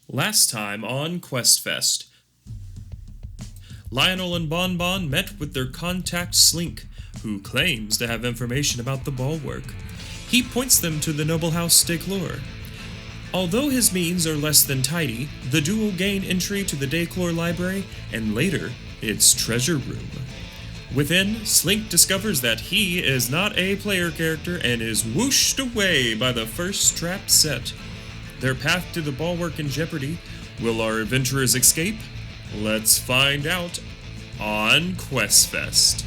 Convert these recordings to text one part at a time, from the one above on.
Last time on QuestFest, Lyonel and Bon Bon met with their contact Slink, who claims to have information about the Bulwark. He points them to the noble house Declure. Although his means are less than tidy, the duo gain entry to the Declure library and later its treasure room. Within, Slink discovers that he is not a player character and is whooshed away by the first trap set. Their path to the Bulwark in jeopardy. Will our adventurers escape? Let's find out on QuestFest.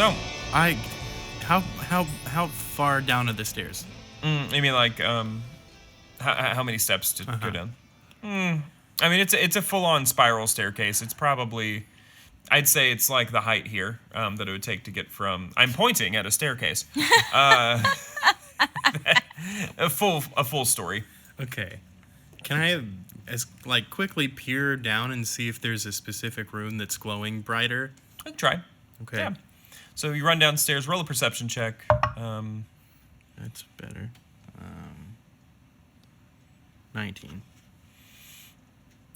So, how far down are the stairs? you mean like how many steps to go down? I mean it's a full-on spiral staircase. It's probably, I'd say it's like the height here that it would take to get from. I'm pointing at a staircase. A full story. Okay. Can I quickly peer down and see if there's a specific room that's glowing brighter? I'll try. Okay. Yeah. So you run downstairs, roll a perception check. That's better. 19.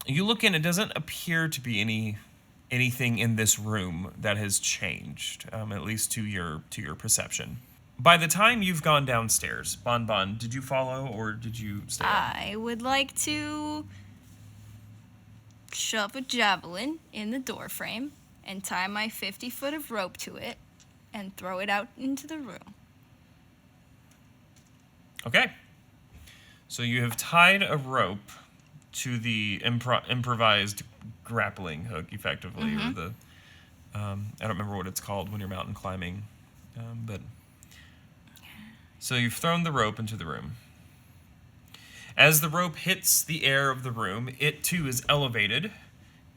You look in, it doesn't appear to be anything in this room that has changed, at least to your perception. By the time you've gone downstairs, Bon Bon, did you follow or did you stay up? I would like to shove a javelin in the doorframe and tie my 50 foot of rope to it and throw it out into the room. Okay. So you have tied a rope to the improvised grappling hook, effectively, or the I don't remember what it's called when you're mountain climbing, but so you've thrown the rope into the room. As the rope hits the air of the room, it too is elevated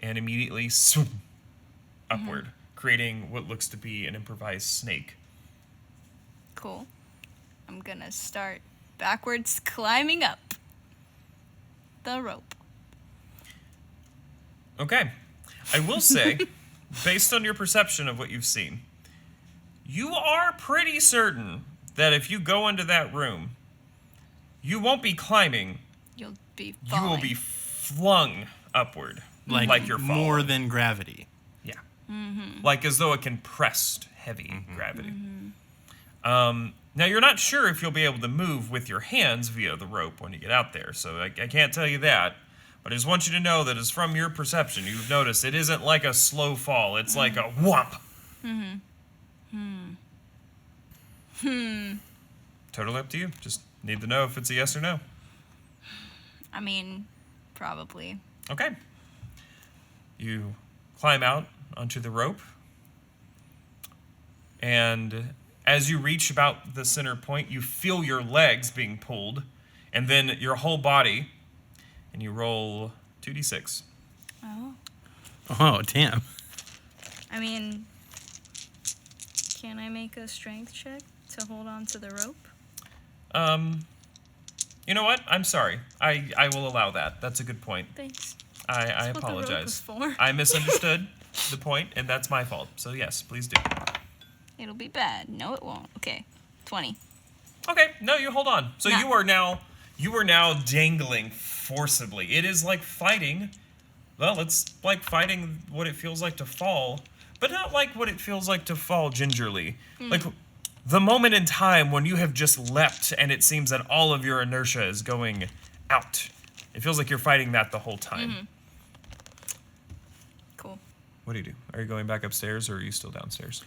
and immediately swoop upward, creating what looks to be an improvised snake. Cool. I'm gonna start backwards climbing up the rope. Okay. I will say, based on your perception of what you've seen, you are pretty certain that if you go into that room, you won't be climbing. You'll be falling. You will be flung upward. Like you're falling. More than gravity. Yeah. Like as though it compressed heavy gravity. Now, you're not sure if you'll be able to move with your hands via the rope when you get out there, so I can't tell you that. But I just want you to know that as from your perception, you've noticed it isn't like a slow fall. It's like a whomp. Totally up to you. Just need to know if it's a yes or no. I mean, probably. Okay. You climb out onto the rope, and as you reach about the center point, you feel your legs being pulled, and then your whole body, and you roll 2d6. Oh, damn. I mean, can I make a strength check to hold on to the rope? You know what? I'm sorry. I will allow that. That's a good point. Thanks. I That's what the rope apologize. was for. I misunderstood the point, and that's my fault. So yes, please do. It'll be bad. No, it won't. Okay. 20. Okay, no, you hold on. So No. you are now dangling forcibly. It is like fighting. Well, it's like fighting what it feels like to fall, but not like what it feels like to fall gingerly. Like the moment in time when you have just leapt and it seems that all of your inertia is going out. It feels like you're fighting that the whole time. Cool. What do you do? Are you going back upstairs or are you still downstairs?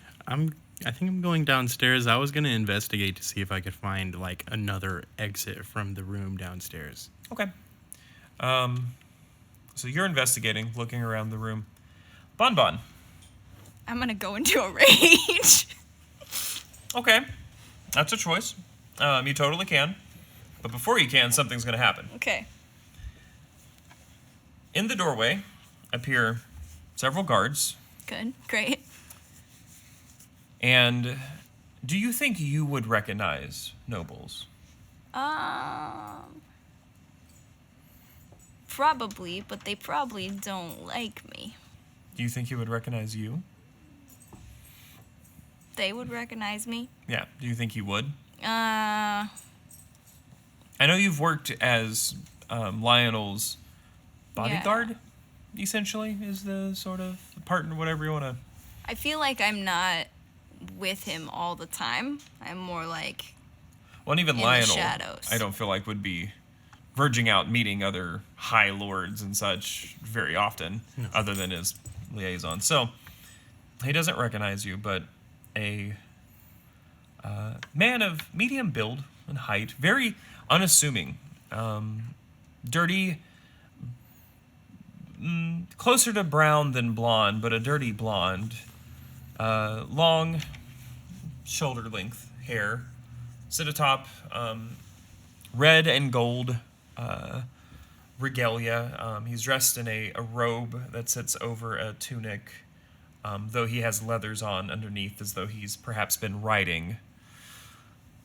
I think I'm going downstairs. I was going to investigate to see if I could find, another exit from the room downstairs. Okay. So you're investigating, looking around the room. Bon Bon. I'm gonna go into a rage. Okay. That's a choice. You totally can. But before you can, something's going to happen. Okay. In the doorway appear several guards. Good. Great. And do you think you would recognize nobles? Probably, but they probably don't like me. Do you think he would recognize you? They would recognize me. Yeah. Do you think he would? Uh, I know you've worked as Lyonel's bodyguard, essentially, is the sort of partner, whatever you want to... I feel like I'm not with him all the time. I'm more like Well, and even in the Lyonel, shadows. I don't feel like would be verging out meeting other high lords and such very often, other than his liaison. So, he doesn't recognize you, but a man of medium build and height, very unassuming, dirty, closer to brown than blonde, but a dirty blonde, long shoulder-length hair, sit atop red and gold regalia. He's dressed in a robe that sits over a tunic, though he has leathers on underneath as though he's perhaps been riding.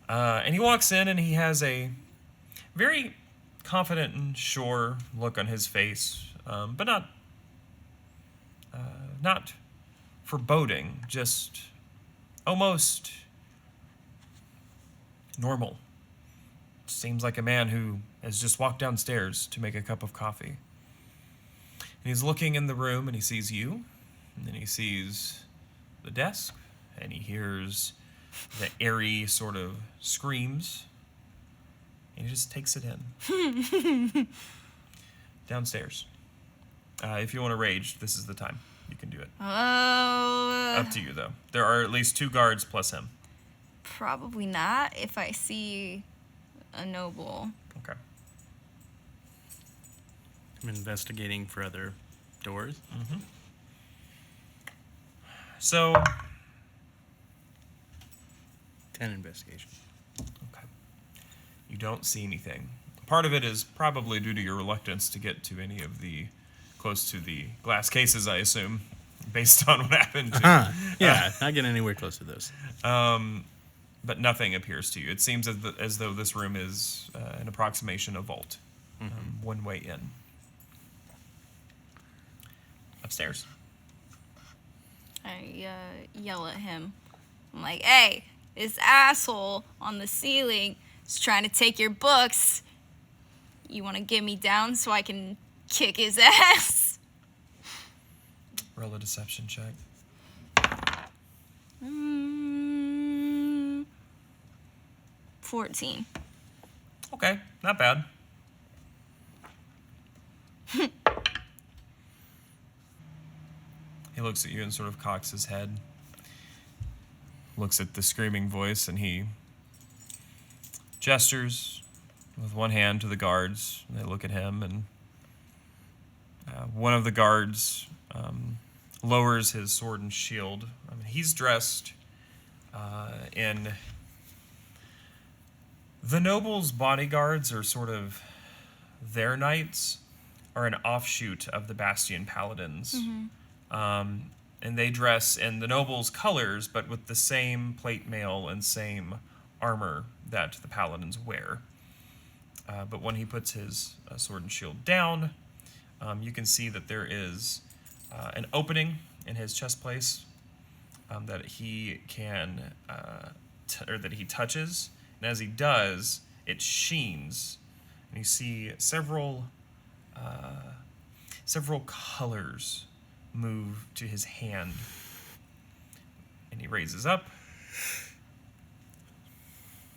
And he walks in and he has a very confident and sure look on his face, but not foreboding, just almost normal. Seems like a man who has just walked downstairs to make a cup of coffee. And he's looking in the room and he sees you, and then he sees the desk, and he hears the airy sort of screams, and he just takes it in. Downstairs. If you want to rage, this is the time. You can do it. Oh. Up to you, though. There are at least 2 guards plus him. Probably not if I see a noble. Okay. I'm investigating for other doors. So, 10 investigation. okay. You don't see anything. Part of it is probably due to your reluctance to get to any of the close to the glass cases, I assume, based on what happened. Yeah, not getting anywhere close to those. But nothing appears to you. It seems as though this room is an approximation of vault, one way in. Upstairs. I yell at him. I'm like, hey, this asshole on the ceiling is trying to take your books. You want to get me down so I can kick his ass? Roll a deception check. 14. Okay, not bad. He looks at you and sort of cocks his head. Looks at the screaming voice and he gestures with one hand to the guards. They look at him and one of the guards lowers his sword and shield. I mean, he's dressed in... The nobles' bodyguards are sort of... Their knights are an offshoot of the Bastion Paladins. And they dress in the nobles' colors, but with the same plate mail and same armor that the Paladins wear. But when he puts his sword and shield down, you can see that there is an opening in his chest place that he can, or that he touches. And as he does, it sheens, and you see several colors move to his hand. And he raises up,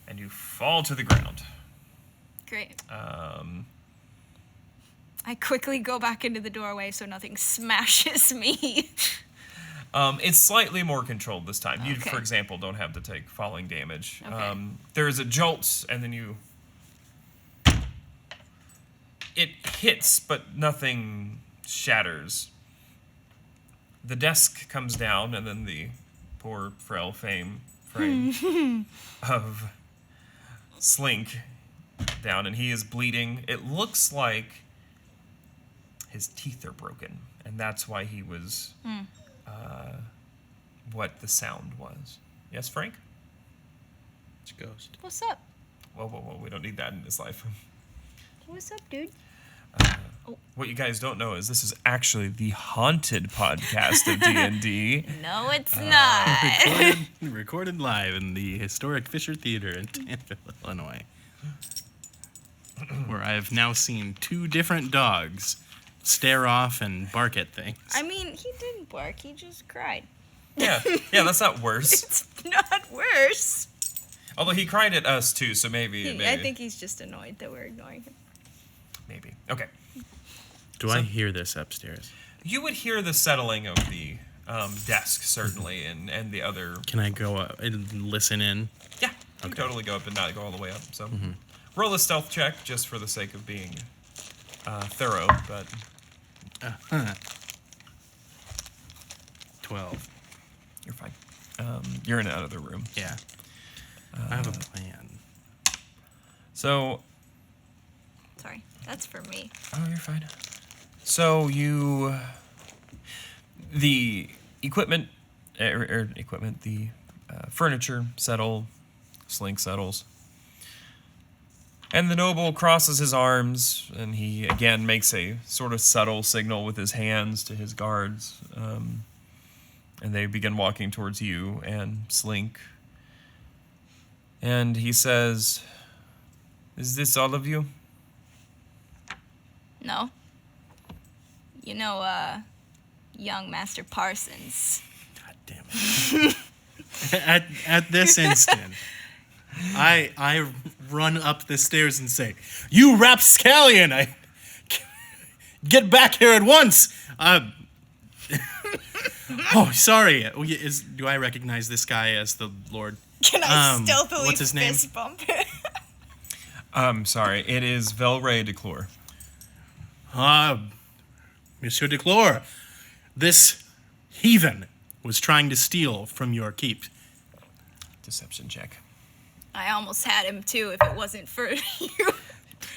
and you fall to the ground. Great. I quickly go back into the doorway so nothing smashes me. It's slightly more controlled this time. You, Okay. for example, don't have to take falling damage. Okay. There's a jolt, and then it hits, but nothing shatters. The desk comes down, and then the poor frail frame of Slink down, and he is bleeding. It looks like his teeth are broken, and that's why he was what the sound was. Yes, Frank? It's a ghost. What's up? Whoa. We don't need that in this life. What's up, dude? What you guys don't know is this is actually the haunted podcast of D&D. No, it's not. Recorded live in the historic Fisher Theater in Danville, Illinois, where I have now seen 2 different dogs stare off and bark at things. I mean, he didn't bark. He just cried. Yeah, that's not worse. It's not worse. Although he cried at us too, so maybe. I think he's just annoyed that we're ignoring him. Maybe. Okay. Do I hear this upstairs? You would hear the settling of the desk, certainly, and the other... Can I go up and listen in? Yeah, you can totally go up and not go all the way up. So roll a stealth check just for the sake of being thorough, but... 12. You're fine. You're in another room. Yeah. I have a plan. So... Sorry, that's for me. Oh, you're fine. So the equipment, the furniture settle, Slink settles. And the noble crosses his arms, and he again makes a sort of subtle signal with his hands to his guards. And they begin walking towards you and Slink. And he says, "Is this all of you?" No. You know, young Master Parsons. God damn it. at this instant, I run up the stairs and say, "You rapscallion! Get back here at once!" Oh, sorry. Do I recognize this guy as the Lord? Can I stealthily what's his name? fist bump? Sorry, it is Velray Declure. Monsieur Declure, this heathen was trying to steal from your keep. Deception check. I almost had him too if it wasn't for you.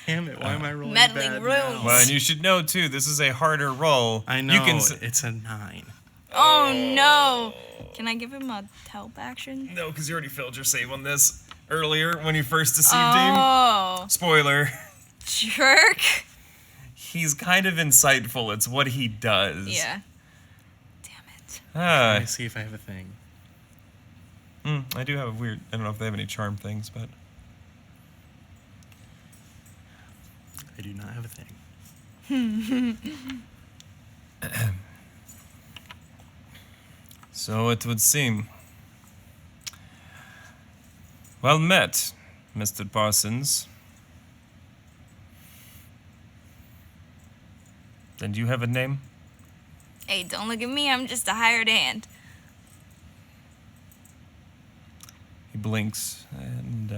Damn it, why am I rolling meddling bad runes. now? Well, and you should know, too, this is a harder roll. I know, You can it's a 9. Oh no! Can I give him a help action? No, because you already failed your save on this earlier when you first deceived him. Oh, Spoiler. jerk! He's kind of insightful. It's what he does. Yeah. Damn it. Let me see if I have a thing. I do have a weird... I don't know if they have any charm things, but... I do not have a thing. So it would seem. Well met, Mr. Parsons. And you have a name? Hey, don't look at me. I'm just a hired hand. He blinks and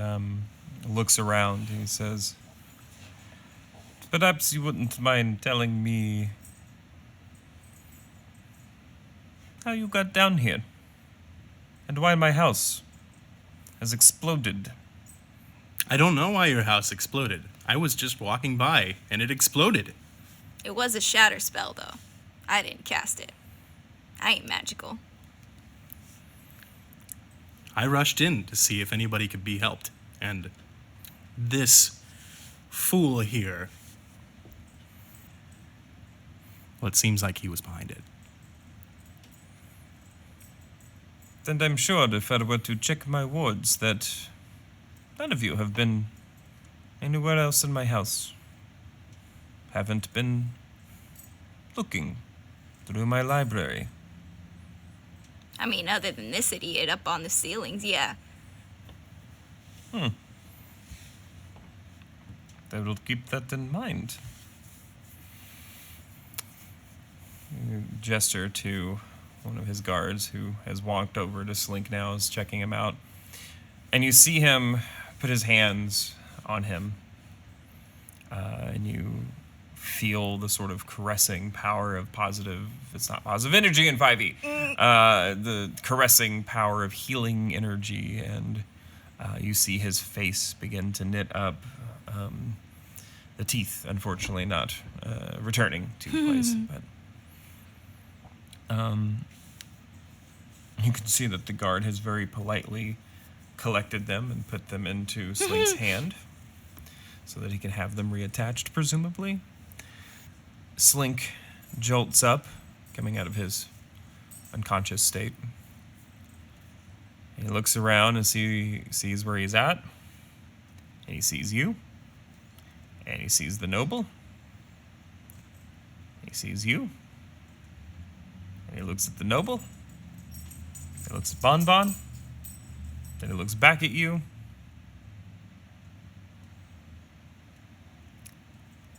looks around and he says, "Perhaps you wouldn't mind telling me how you got down here and why my house has exploded." I don't know why your house exploded. I was just walking by, and it exploded. It was a shatter spell, though. I didn't cast it. I ain't magical. I rushed in to see if anybody could be helped, and this fool here, well, it seems like he was behind it. And I'm sure if I were to check my wards that none of you have been anywhere else in my house. Haven't been looking through my library. I mean, other than this idiot up on the ceilings, yeah. I will keep that in mind. You gesture to one of his guards who has walked over to Slink now, is checking him out. And you see him put his hands on him. And you feel the sort of caressing power of positive, it's not positive energy in 5e, the caressing power of healing energy, and you see his face begin to knit up, the teeth, unfortunately, not returning to place, but You can see that the guard has very politely collected them and put them into Slink's hand so that he can have them reattached, presumably. Slink jolts up, coming out of his unconscious state. And he looks around and sees where he's at. And he sees you. And he sees the noble. He sees you. And he looks at the noble. He looks at Bon Bon. Then he looks back at you.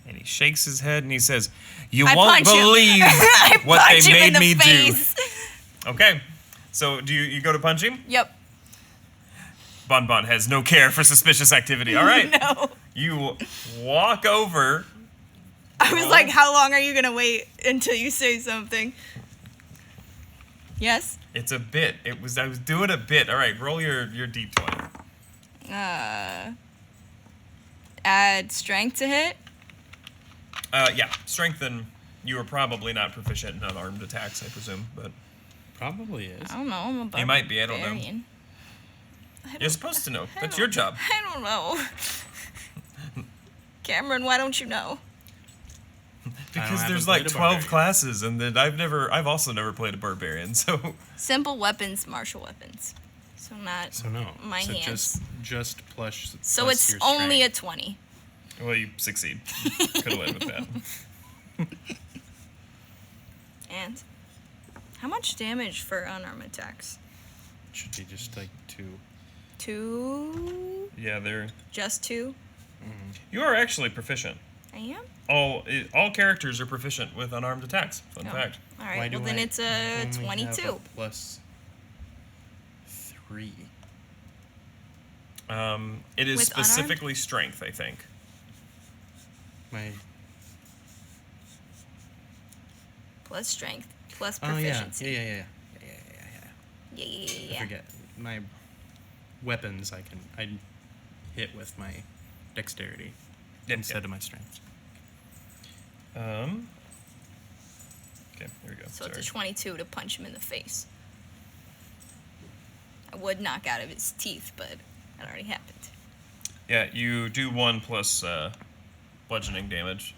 And he shakes his head and he says, "You won't believe what they made me do." Okay. So do you go to punch him? Yep. Bon Bon has no care for suspicious activity. All right. No. You walk over. I was like, how long are you going to wait until you say something? Yes? It's a bit. I was doing a bit. All right, roll your d20. Add strength to hit? Yeah, strength, and you are probably not proficient in unarmed attacks, I presume, but Probably is. I don't know. I'm a he might be. I don't know. barbarian. You're supposed to know. That's your job. I don't know. Cameron, why don't you know? Because haven't there's played like a 12 barbarian. classes, and then I've also never played a barbarian, so Simple weapons, martial weapons. So not So no. my so hands. Just plus. So plus it's your only strength. a 20. well, you succeed. Could have lived with that. And how much damage for unarmed attacks? Should be just like 2. 2? Yeah, Just 2? you are actually proficient. I am? All characters are proficient with unarmed attacks. Fun Oh. fact. All Why right, do well then I it's a only have 22. plus 3. It is With unarmed? specifically strength, I think. My. Plus strength, plus Oh yeah. proficiency. Yeah. Yeah. I forget. My weapons I hit with my dexterity instead of my strength. Okay, here we go. So Sorry. it's a 22 to punch him in the face. I would knock out of his teeth, but that already happened. Yeah, you do 1 plus bludgeoning damage,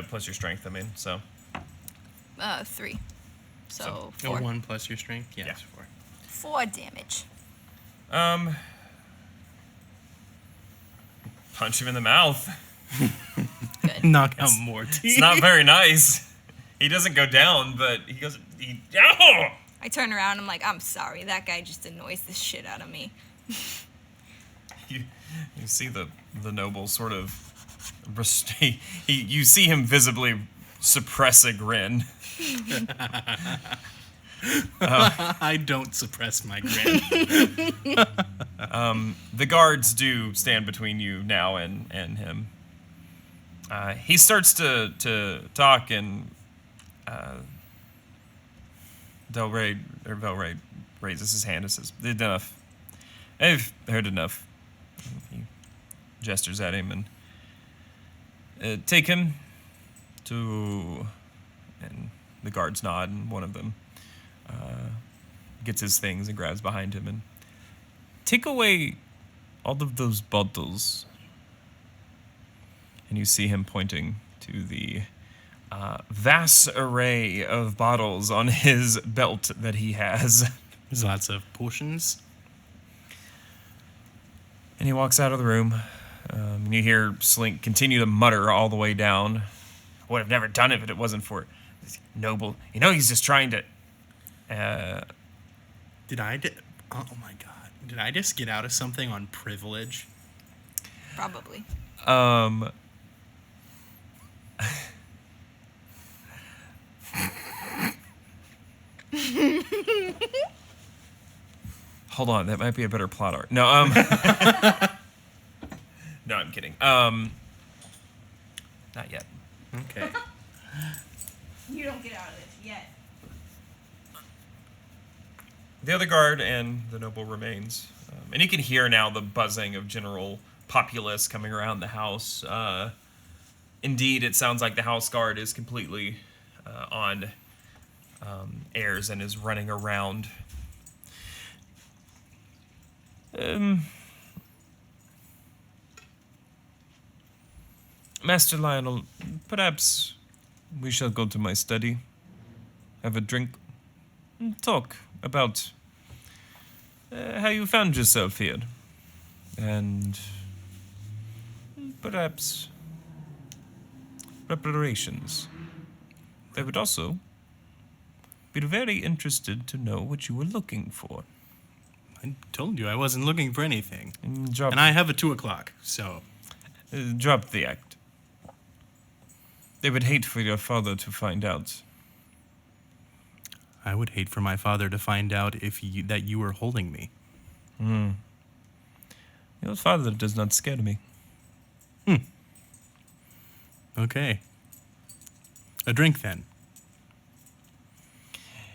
plus your strength. I mean, so 3. So So- 4. 1 plus your strength. Yeah, Yeah. it's 4. 4 damage. punch him in the mouth. Good. Knock out more teeth. It's not very nice. He doesn't go down, but he goes. Oh! I turn around. I'm like, I'm sorry. That guy just annoys the shit out of me. You see the noble sort of you see him visibly suppress a grin. I don't suppress my grin. The guards do stand between you now and him. He starts to talk, and Velray raises his hand and says, "Enough. I've heard enough." He gestures at him and take him to. And the guards nod, and one of them gets his things and grabs behind him and take away all of those bottles. And you see him pointing to the vast array of bottles on his belt that he has. There's lots of potions. And he walks out of the room. And you hear Slink continue to mutter all the way down. I would have never done it if it wasn't for this noble. You know, he's just trying to... Oh my god. Did I just get out of something on privilege? Probably. Hold on, that might be a better plot arc. No, no, I'm kidding. Not yet. Okay. You don't get out of this yet. The other guard and the noble remains. And you can hear now the buzzing of general populace coming around the house. Indeed, it sounds like the house guard is completely on airs and is running around Master Lyonel, perhaps we shall go to my study, have a drink, and talk about how you found yourself here, and perhaps preparations. I would also be very interested to know what you were looking for. I told you I wasn't looking for anything. Drop, And I have a 2 o'clock, so... drop the act. They would hate for your father to find out. I would hate for my father to find out that you were holding me. Your father does not scare me. Okay. A drink, then.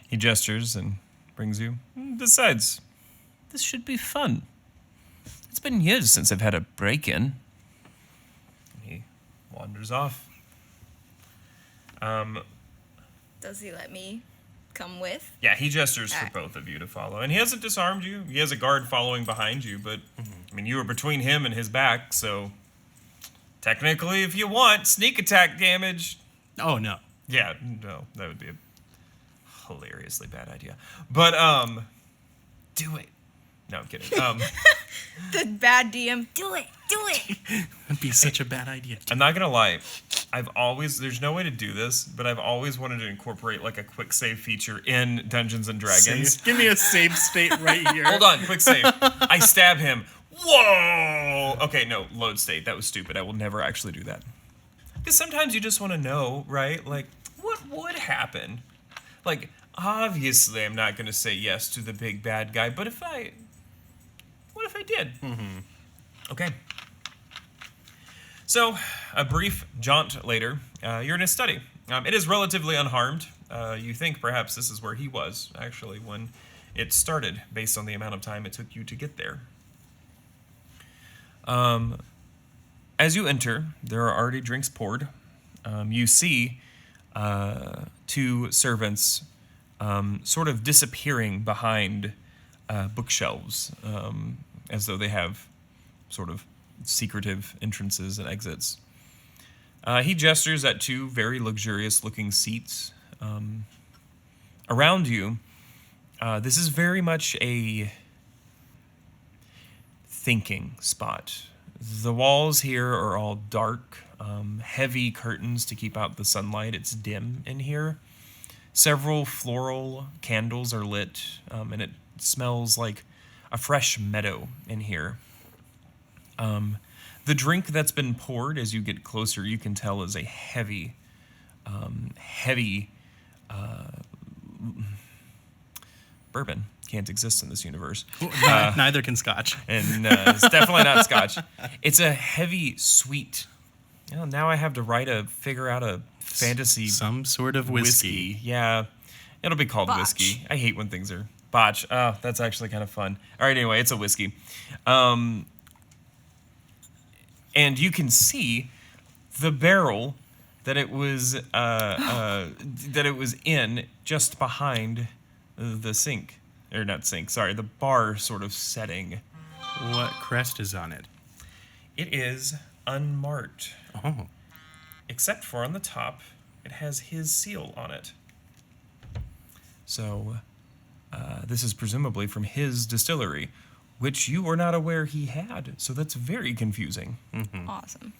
He gestures and brings you. Besides, this should be fun. It's been years since I've had a break-in. He wanders off. Does he let me come with? Yeah, he gestures for Alright. both of you to follow. And he hasn't disarmed you. He has a guard following behind you, but, I mean, you were between him and his back, so... Technically, if you want, sneak attack damage. Oh, no. Yeah, no, that would be a hilariously bad idea. But, do it. No, I'm kidding. The bad DM. Do it. Do it. That'd be such a bad idea. I'm not gonna lie. There's no way to do this, but I've always wanted to incorporate like a quick save feature in Dungeons and Dragons. Give me a save state right here. Hold on, quick save. I stab him. Whoa! Okay, no, load state. That was stupid. I will never actually do that. Because sometimes you just want to know, right? Like, what would happen? Like, obviously I'm not gonna say yes to the big bad guy, but what if I did? Okay. So, a brief jaunt later, you're in his study. It is relatively unharmed. You think perhaps this is where he was, actually, when it started, based on the amount of time it took you to get there. As you enter, there are already drinks poured. You see 2 servants sort of disappearing behind bookshelves, as though they have sort of secretive entrances and exits. He gestures at 2 very luxurious-looking seats. Around you, this is very much a thinking spot. The walls here are all dark, heavy curtains to keep out the sunlight. It's dim in here. Several floral candles are lit, and it smells like a fresh meadow in here. The drink that's been poured, as you get closer, you can tell is a heavy bourbon. Can't exist in this universe. Neither can Scotch. And it's definitely not Scotch. It's a heavy, sweet. Now I have to figure out a fantasy Some sort of whiskey. Yeah, it'll be called Botch. whiskey. I hate when things are botch. Oh, that's actually kind of fun. All right, anyway, it's a whiskey. And you can see the barrel that it was in just behind the sink. Or not sink, sorry, the bar sort of setting. What crest is on it? It is unmarked. Oh. Except for on the top, it has his seal on it. So, this is presumably from his distillery, which you were not aware he had. So that's very confusing. Awesome.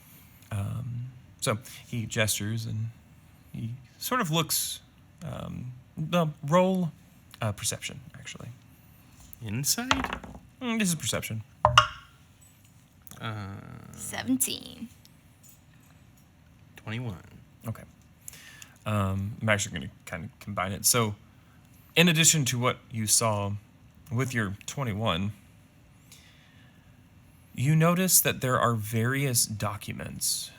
So he gestures and he sort of looks. Roll perception, actually. Inside? This is perception. 17. 21. Okay. I'm actually going to kind of combine it. So, in addition to what you saw with your 21, you notice that there are various documents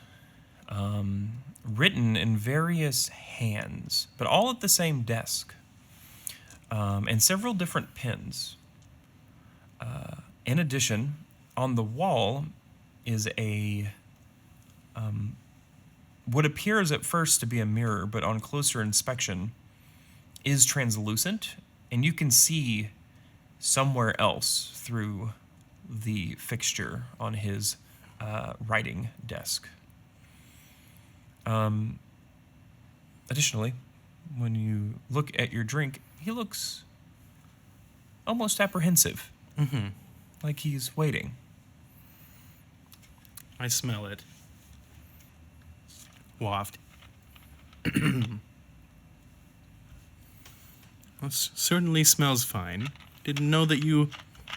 written in various hands, but all at the same desk, and several different pens. In addition, on the wall is a what appears at first to be a mirror, but on closer inspection is translucent, and you can see somewhere else through the fixture on his writing desk. Additionally, when you look at your drink, he looks almost apprehensive. Mm-hmm. Like he's waiting. I smell it. Waft. Well, certainly smells fine. Didn't know that you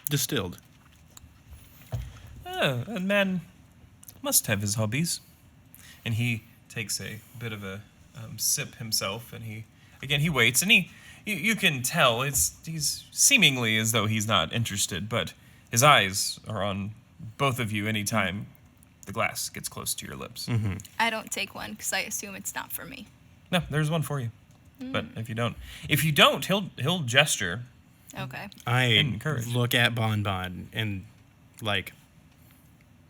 distilled. A man must have his hobbies. And he takes a bit of a sip himself, and he waits, and you can tell he's seemingly as though he's not interested, but his eyes are on both of you anytime the glass gets close to your lips. Mm-hmm. I don't take one because I assume it's not for me. No, there's one for you. But if you don't, he'll gesture. Okay. I Encourage. look at Bon Bon and, like,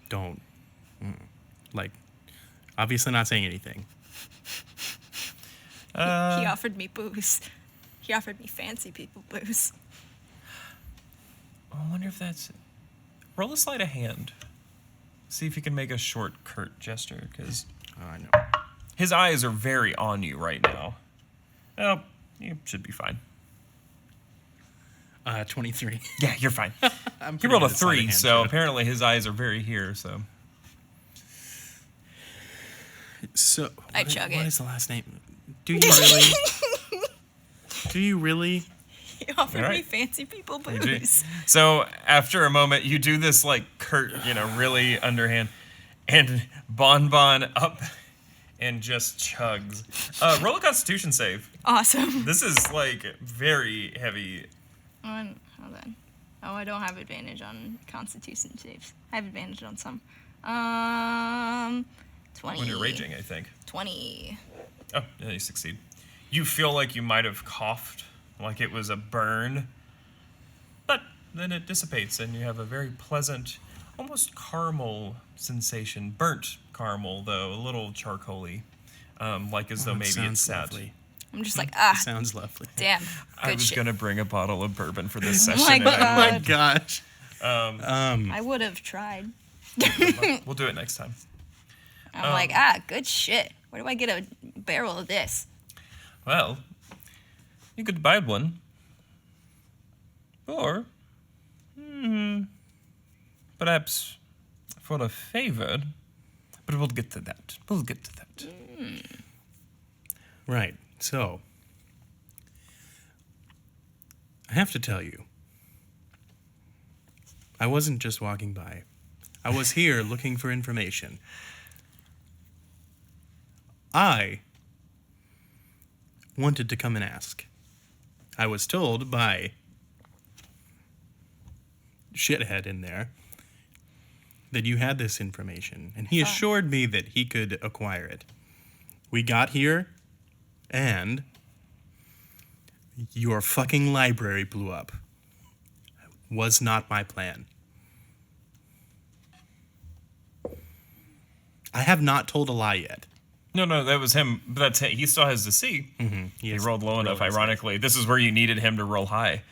don't. Like, obviously not saying anything. He offered me booze. He offered me fancy people booze. I wonder if that's it. Roll a sleight of hand. See if you can make a short, curt gesture, because I know. his eyes are very on you right now. Oh, you should be fine. 23. Yeah, you're fine. I'm He pretty rolled a good at sleight of 3, hand, so too. apparently his eyes are very here, so. So I chug what it. is the last name? Do you really? Do you really? He offered me Alright. fancy people You do. booze. So after a moment, you do this like curt, really underhand, and Bon Bon up and just chugs. Roll a Constitution save. Awesome. This is like very heavy. Hold on. Oh, I don't have advantage on Constitution saves. I have advantage on some. 20. When you're raging, I think. 20. Oh, yeah, you succeed. You feel like you might have coughed, like it was a burn, but then it dissipates and you have a very pleasant, almost caramel sensation. Burnt caramel, though, a little charcoaly, like as though It maybe sounds it's sat. lovely. I'm just like, Sounds lovely. damn. Good I was shit. going to bring a bottle of bourbon for this Oh session. my and Oh I my God. gosh. I would have tried. We'll do it next time. I'm like, good shit. Where do I get a barrel of this? Well, you could buy one. Or, perhaps for a favor. But we'll get to that. Right. So, I have to tell you, I wasn't just walking by. I was here looking for information. I wanted to come and ask. I was told by shithead in there that you had this information, and he assured me that he could acquire it. We got here, and your fucking library blew up. Was not my plan. I have not told a lie yet. No, that was him. But that's it. He still has the C. He rolled low enough, ironically. This is where you needed him to roll high.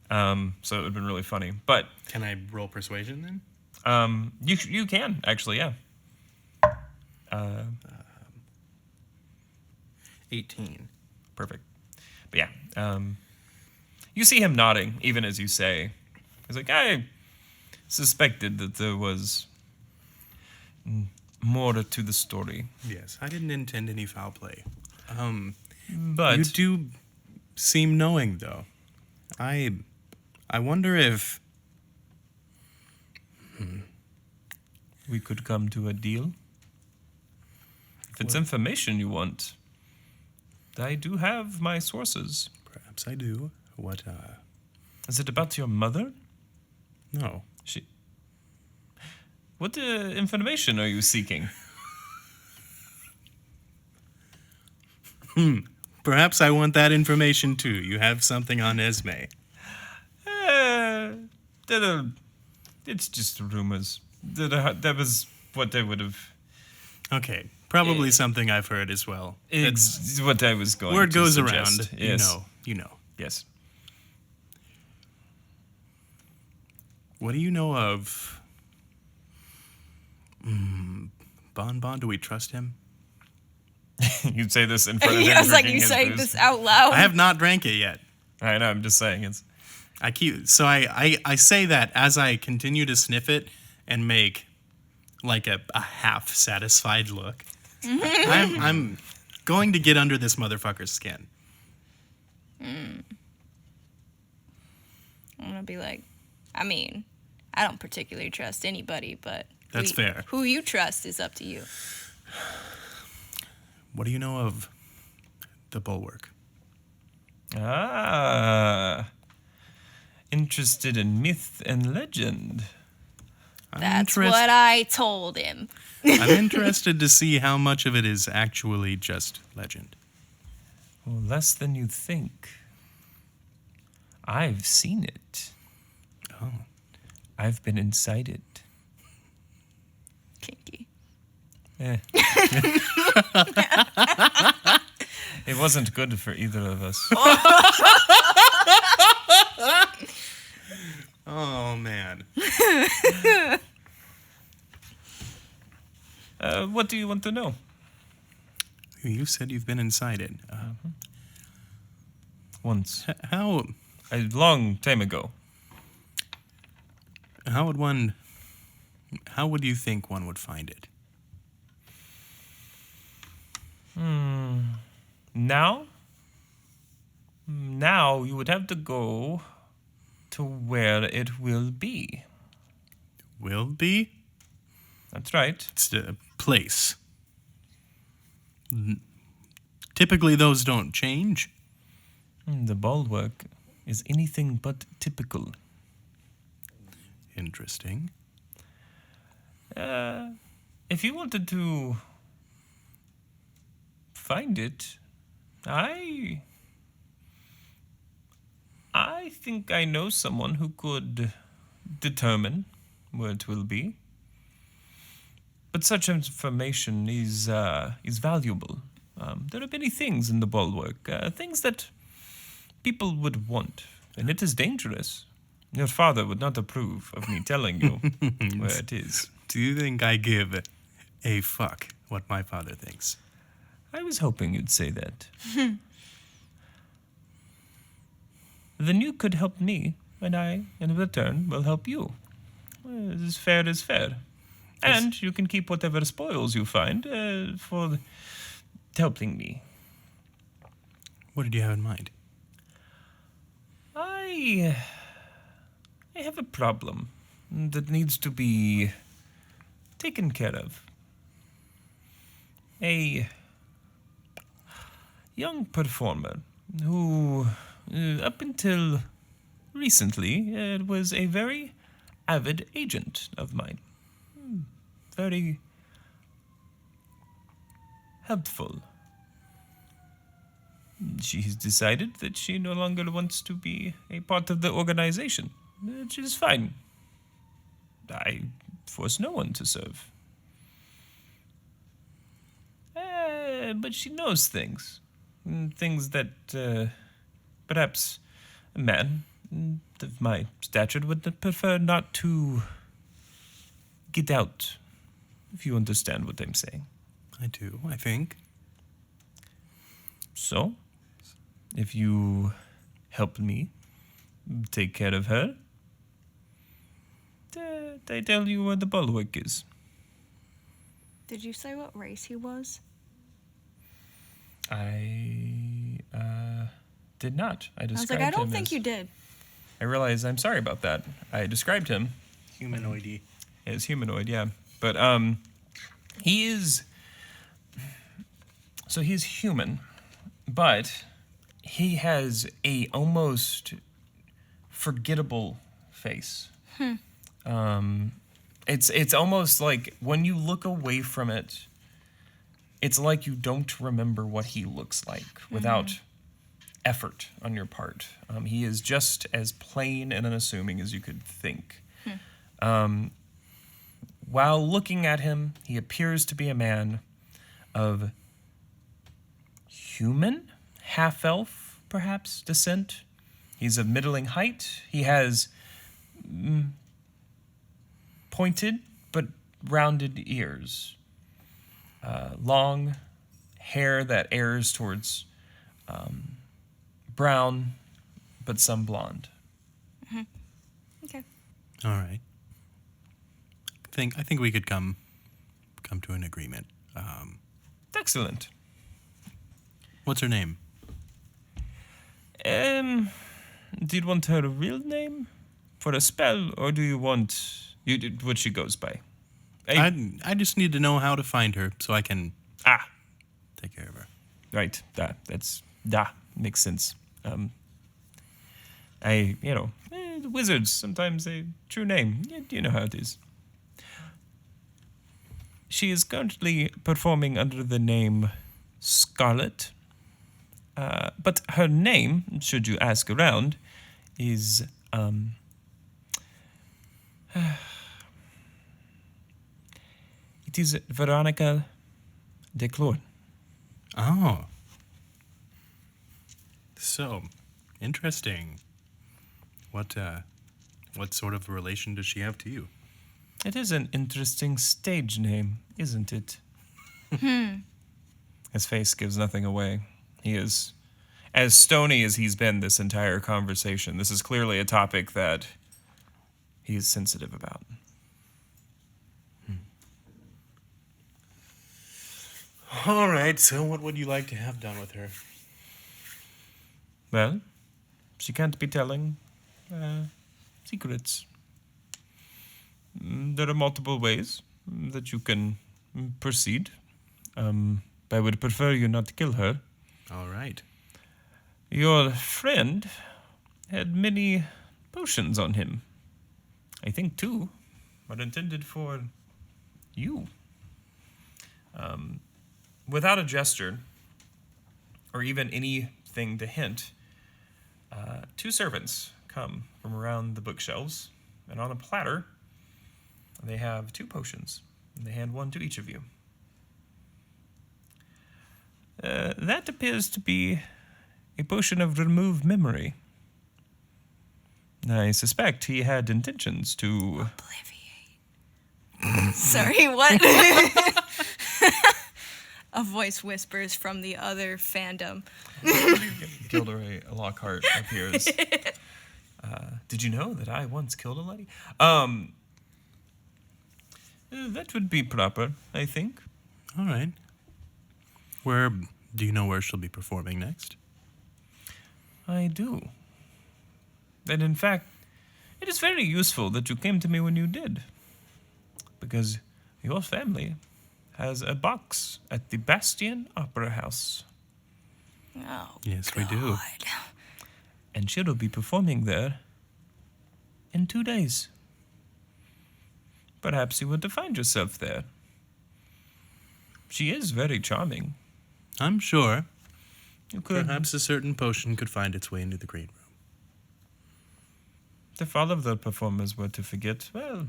So it would have been really funny. But Can I roll persuasion then? you can, actually, yeah. 18. Perfect. But yeah, you see him nodding, even as you say. He's like, I suspected that there was more to the story. Yes, I didn't intend any foul play. But You do seem knowing, though. I wonder if... we could come to a deal. If it's information you want, I do have my sources. Perhaps I do. What, Is it about your mother? No. What information are you seeking? Perhaps I want that information, too. You have something on Esme. It's just rumors. That was what I would have. Okay. Probably something I've heard as well. It's what I was going Word to goes suggest. around. Yes. You know. Yes. What do you know of Bon Bon? Do we trust him? You'd say this in front of him. I was like, drinking you his saying booze. this out loud. I have not drank it yet. I know. I'm just saying it's. I say that as I continue to sniff it and make like a half satisfied look. I'm going to get under this motherfucker's skin. I'm gonna be like, I mean, I don't particularly trust anybody, but That's fair. Who you trust is up to you. What do you know of the Bulwark? Interested in myth and legend. That's what I told him. I'm interested to see how much of it is actually just legend. Well, less than you think. I've seen it. Oh. I've been inside it. Kinky. It wasn't good for either of us. Oh, man. What do you want to know? You said you've been inside it. Once. How A long time ago. how would you think one would find it? Now? Now you would have to go to where it will be. Will be? That's right. It's a place. Typically, those don't change. The Bulwark is anything but typical. Interesting. If you wanted to find it, I think I know someone who could determine where it will be. But such information is valuable. There are many things in the Bulwark, things that people would want, and it is dangerous. Your father would not approve of me telling you where it is. Do you think I give a fuck what my father thinks? I was hoping you'd say that. Then you could help me, and I, in return, will help you. As fair is fair. And you can keep whatever spoils you find for helping me. What did you have in mind? I have a problem that needs to be taken care of. A young performer who, up until recently, was a very avid agent of mine. Very helpful. She has decided that she no longer wants to be a part of the organization, which is fine. I force no one to serve. But she knows things. Things that perhaps a man of my stature would prefer not to get out, if you understand what I'm saying. I do, I think. So, if you help me take care of her, I tell you where the Bulwark is. Did you say what race he was? I did not. I I was described like, I don't him think as, you did. I realize I'm sorry about that. I described him Humanoidy. as humanoid, yeah. But he is. So he's human, but he has a almost forgettable face. It's almost like when you look away from it, it's like you don't remember what he looks like without effort on your part. He is just as plain and unassuming as you could think. While looking at him, he appears to be a man of human, half-elf, perhaps, descent. He's of middling height. He has pointed but rounded ears. Long hair that errs towards brown, but some blonde. Okay. All right. I think we could come to an agreement. Excellent. What's her name? Do you want her real name for a spell, or do you want what she goes by? I just need to know how to find her so I can take care of her. Right. That's makes sense. Wizards sometimes a true name. You know how it is. She is currently performing under the name Scarlet. But her name, should you ask around, is it is Velray Declure. Oh. So, interesting. What sort of relation does she have to you? It is an interesting stage name, isn't it? His face gives nothing away. He is as stony as he's been this entire conversation. This is clearly a topic that he is sensitive about. All right, so what would you like to have done with her? Well, she can't be telling secrets. There are multiple ways that you can proceed. I would prefer you not kill her. All right. Your friend had many potions on him. I think 2 are intended for you. Without a gesture, or even anything to hint, 2 servants come from around the bookshelves, and on a platter, they have 2 potions, and they hand one to each of you. That appears to be a potion of remove memory. I suspect he had intentions to... Obliviate. Sorry, what? A voice whispers from the other fandom. Gilderoy Lockhart appears. Did you know that I once killed a lady? That would be proper, I think. All right. Do you know where she'll be performing next? I do. And in fact, it is very useful that you came to me when you did. Because your family has a box at the Bastion Opera House. Oh, Yes, we do. God. And she'll be performing there in 2 days. Perhaps you want to find yourself there. She is very charming. I'm sure. You could, Perhaps a certain potion could find its way into the green room. if all of the performers were to forget, well,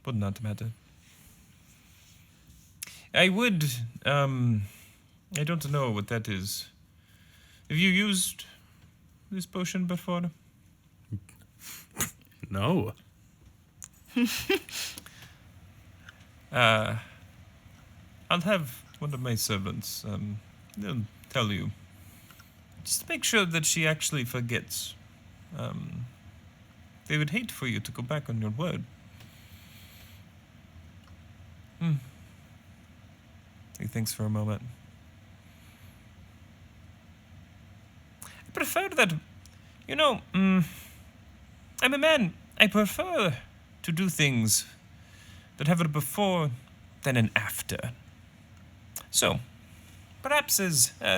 would not matter. I would, I don't know what that is. Have you used this potion before? No. I'll have one of my servants, they'll tell you. Just make sure that she actually forgets. They would hate for you to go back on your word. He thinks for a moment. I prefer that, I'm a man. I prefer to do things that have a before than an after. So, perhaps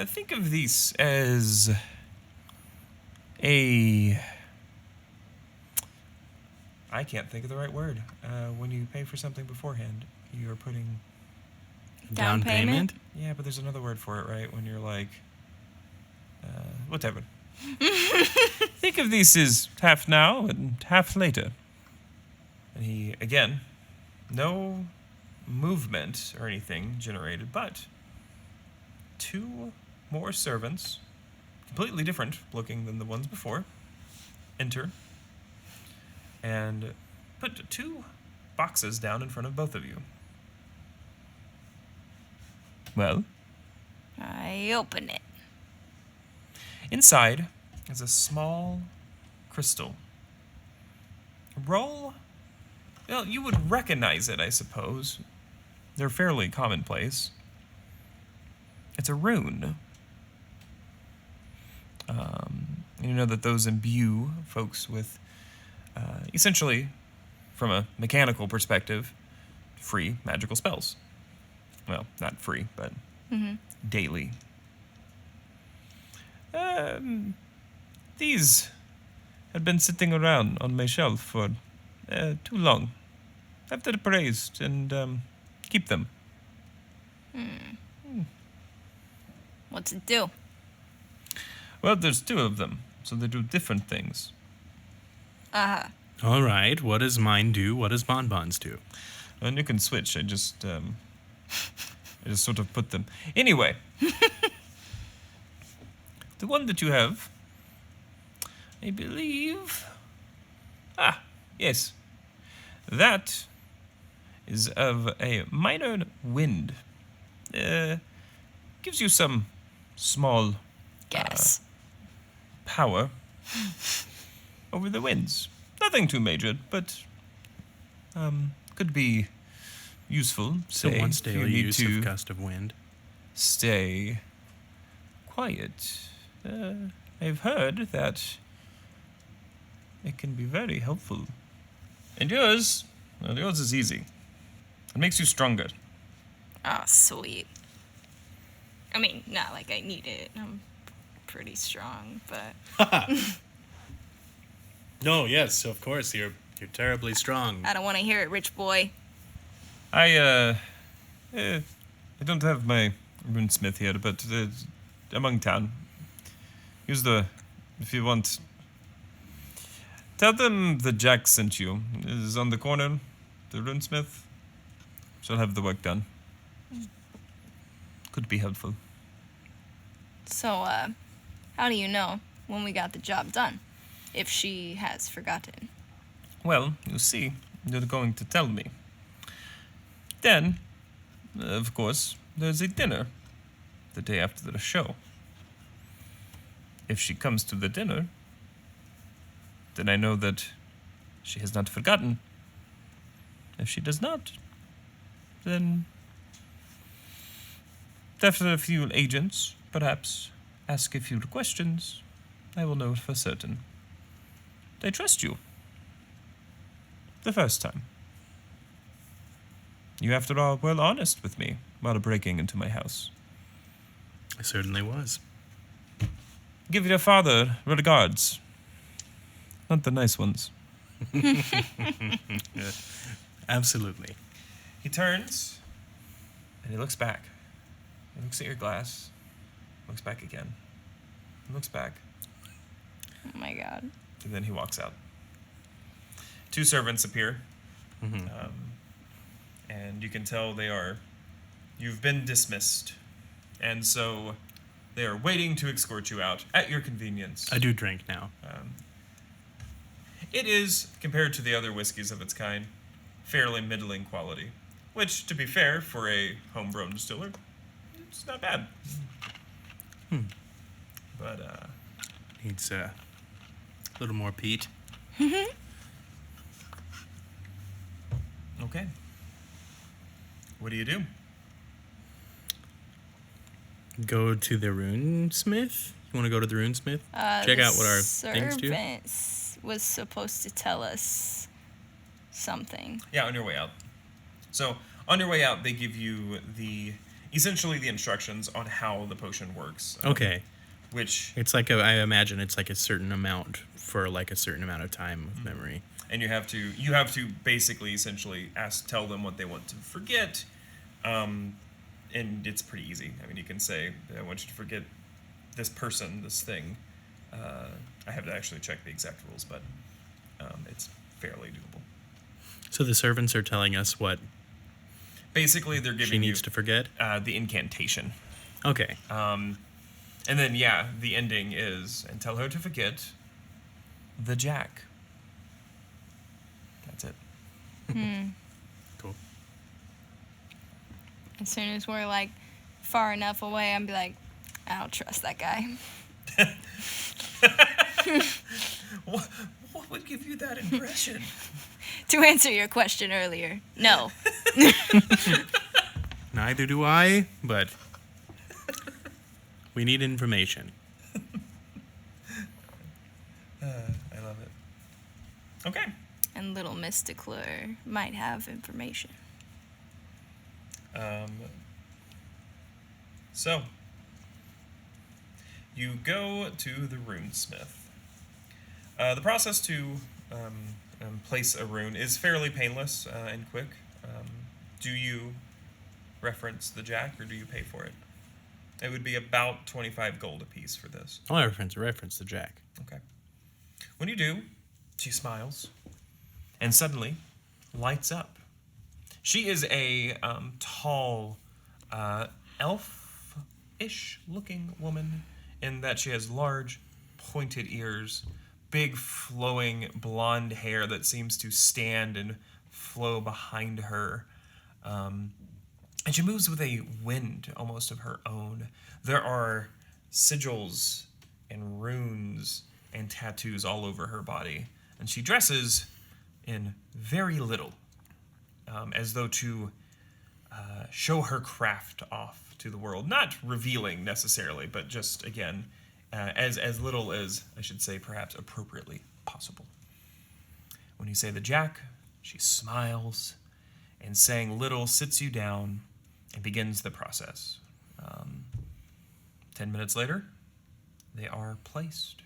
think of this as I can't think of the right word. When you pay for something beforehand, you're putting... Down payment? Yeah, but there's another word for it, right? When you're like... whatever. Think of these as half now and half later. And he, again, no movement or anything generated, but 2 more servants, completely different looking than the ones before, enter. And put 2 boxes down in front of both of you. Well, I open it. inside is a small crystal. Roll. Well, you would recognize it, I suppose. They're fairly commonplace. It's a rune. You know that those imbue folks with, essentially, from a mechanical perspective, free magical spells. Well, not free, but daily. These had been sitting around on my shelf for too long. Have them praised and keep them. What's it do? Well, there's 2 of them, so they do different things. All right. What does mine do? What does Bon Bon's do? And you can switch. I just sort of put them. Anyway, the one that you have, I believe. Yes, that is of a minor wind. Gives you some small Gas. power over the winds. Nothing too major, but could be useful. So Say, once if you daily need use to of gust of wind. stay quiet. I've heard that it can be very helpful. And yours, well, yours is easy. It makes you stronger. Oh, sweet. I mean, not like I need it. I'm pretty strong, but No, yes, of course. You're terribly strong. I don't want to hear it, rich boy. I don't have my runesmith here, but among town. Use if you want. Tell them the Jack sent you. It is on the corner, the runesmith. She'll have the work done. Could be helpful. So, how do you know when we got the job done? If she has forgotten. Well, you see, you're going to tell me. Then, of course, there's a dinner the day after the show. If she comes to the dinner, then I know that she has not forgotten. If she does not, then after a few agents, perhaps, ask a few questions, I will know for certain. I trust you. The first time. You, after all, were honest with me while breaking into my house. I certainly was. Give your father regards. Not the nice ones. Absolutely. He turns, and he looks back. He looks at your glass, looks back again, he looks back, Oh my god. and then he walks out. 2 servants appear, and you can tell you've been dismissed, and so they are waiting to escort you out at your convenience. I do drink now. It is, compared to the other whiskeys of its kind, fairly middling quality, which, to be fair, for a homegrown distiller, it's not bad. But, Needs a little more peat. okay. What do you do? Go to the runesmith? You want to go to the runesmith? Check out what our things do? Servant was supposed to tell us something. Yeah, on your way out. So, on your way out, they give you essentially the instructions on how the potion works. Okay. Which, It's like I imagine it's like a certain amount for like a certain amount of time of memory. and you have to basically essentially tell them what they want to forget, and it's pretty easy. I mean, you can say, I want you to forget this person, this thing. I have to actually check the exact rules, but it's fairly doable. So the servants are telling us what Basically, they're giving she needs to forget? the incantation. Okay. And then, the ending is, and tell her to forget the Jack. That's it. Cool. As soon as we're like far enough away, I'm be like, I don't trust that guy. What would give you that impression? To answer your question earlier, no. Neither do I, but we need information. I love it. Okay. And little Miss Declure might have information. So, you go to the runesmith. The process to place a rune is fairly painless and quick. Do you reference the jack, or do you pay for it? It would be about 25 gold apiece for this. I'll reference the jack. Okay. When you do, she smiles and suddenly lights up. She is a tall, elf-ish looking woman in that she has large, pointed ears, big, flowing blonde hair that seems to stand and flow behind her. And she moves with a wind almost of her own. There are sigils and runes and tattoos all over her body. And she dresses in very little, as though to show her craft off to the world. Not revealing necessarily, but just, again, as little as, I should say, perhaps appropriately possible. When you say the jack, she smiles and saying little sits you down and begins the process. 10 minutes later, they are placed.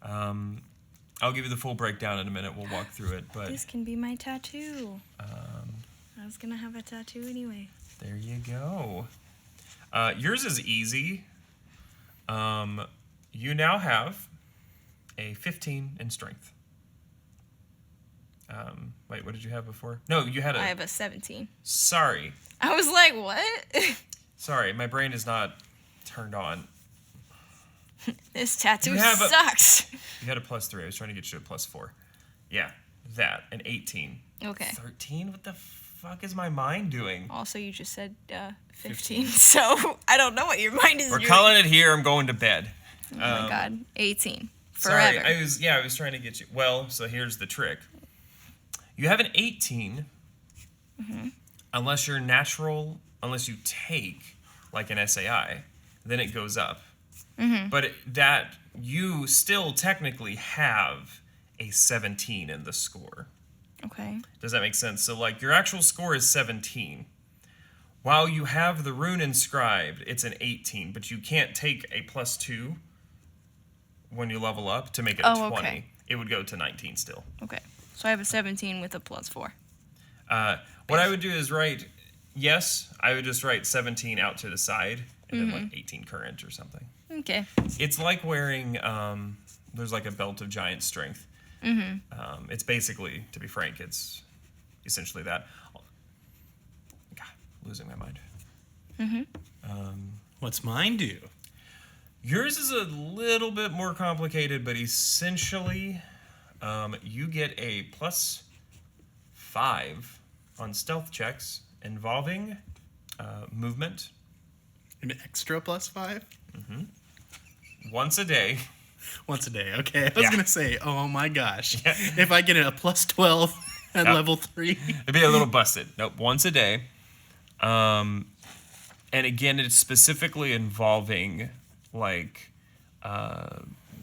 I'll give you the full breakdown in a minute. We'll walk through it, but This can be my tattoo. I was gonna have a tattoo anyway. there you go. Yours is easy. You now have a 15 in strength. Wait, what did you have before? No, you had I have a 17. Sorry. I was like, what? Sorry, my brain is not turned on. This tattoo You have a- sucks. You had a +3. I was trying to get you a +4. Yeah, that. An 18. Okay. 13? What the fuck is my mind doing? Also, you just said 15, so I don't know what your mind is We're doing. calling it here. I'm going to bed. Oh my god, 18. Sorry, Forever. I was trying to get you. Well, so here's the trick. You have an 18, unless you take like an SAI, then it goes up. But that you still technically have a 17 in the score. Okay. Does that make sense? So like your actual score is 17. While you have the rune inscribed, it's an 18, but you can't take a +2 when you level up to make it a 20. Okay. It would go to 19 still. Okay. So I have a 17 with a +4. What I would do is I would just write 17 out to the side and then like 18 current or something. Okay. It's like wearing, there's like a belt of giant strength. It's basically, to be frank, it's essentially that. God, losing my mind. What's mine do? Yours is a little bit more complicated, but essentially, you get a +5 on stealth checks involving movement An extra +5? once a day. Once a day, okay. I was Yeah. going to say, oh my gosh. Yeah. If I get a +12 at Yep. level 3. It'd be a little busted. Nope, once a day. And again, it's specifically involving like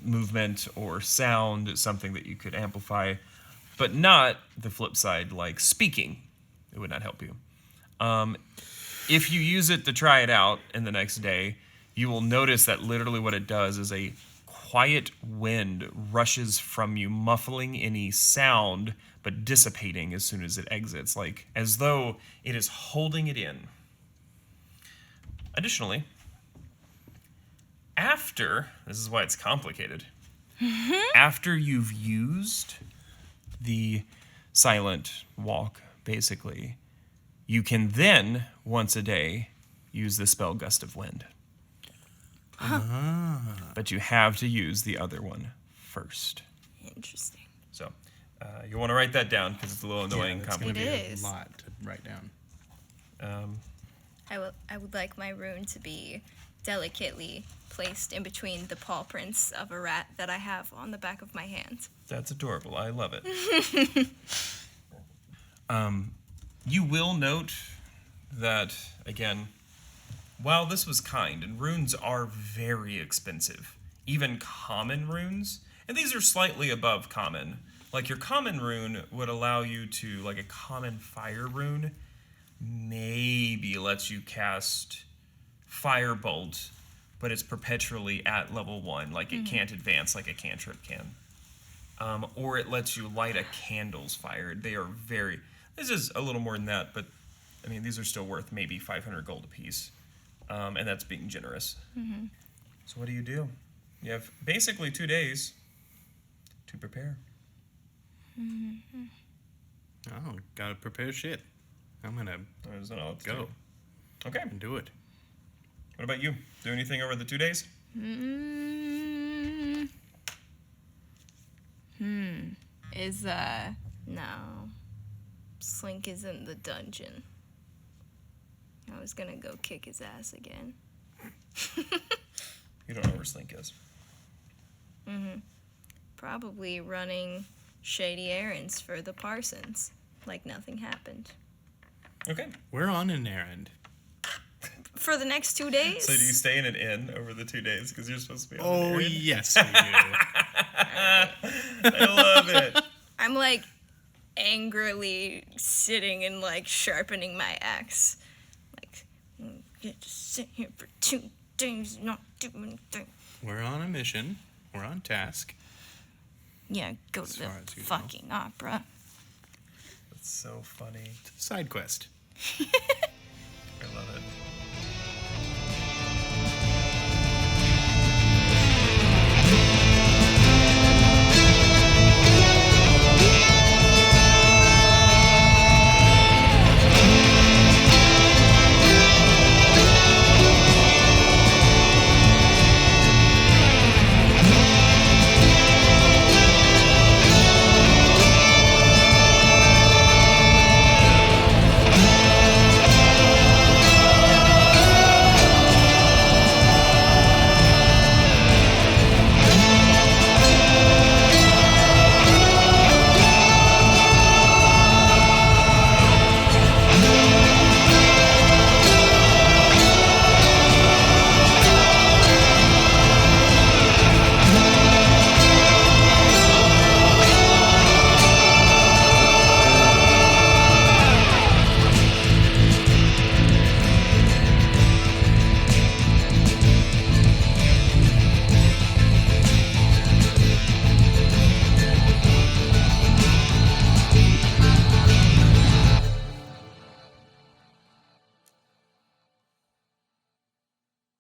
movement or sound, something that you could amplify, but not the flip side, like speaking. It would not help you. If you use it to try it out in the next day, you will notice that literally what it does is a quiet wind rushes from you, muffling any sound, but dissipating as soon as it exits, like as though it is holding it in. Additionally, this is why it's complicated, after you've used the silent walk, basically, you can then, once a day, use the spell Gust of Wind. But you have to use the other one first. Interesting. So, You want to write that down because it's a little annoying. It's going to be It is. a lot to write down. I would like my rune to be delicately placed in between the paw prints of a rat that I have on the back of my hand. That's adorable. I love it. You will note that, again, while this was kind, and runes are very expensive, even common runes, and these are slightly above common. Like your common rune would allow you to, like a common fire rune, maybe lets you cast Firebolt, but it's perpetually at level 1, like it can't advance like a cantrip can. Or it lets you light a candle's fire. They are very... This is a little more than that, but, I mean, these are still worth maybe 500 gold apiece. And that's being generous. So what do? You have basically 2 days to prepare. Oh, gotta prepare shit. I'm gonna There's not a lot to go do. Okay. and do it. What about you? Do anything over the 2 days? No. Slink is in the dungeon. I was gonna go kick his ass again. You don't know where Slink is. Probably running shady errands for the Parsons, like nothing happened. Okay. We're on an errand. For the next 2 days? So do you stay in an inn over the 2 days? Because you're supposed to be on an Oh, errand? yes, we do. I love it. I'm like angrily sitting and like sharpening my axe. Like, you just sit here for 2 days and not do anything. We're on a mission. We're on task. Yeah, go As to far the as you know. fucking opera. That's so funny. Side quest. I love it.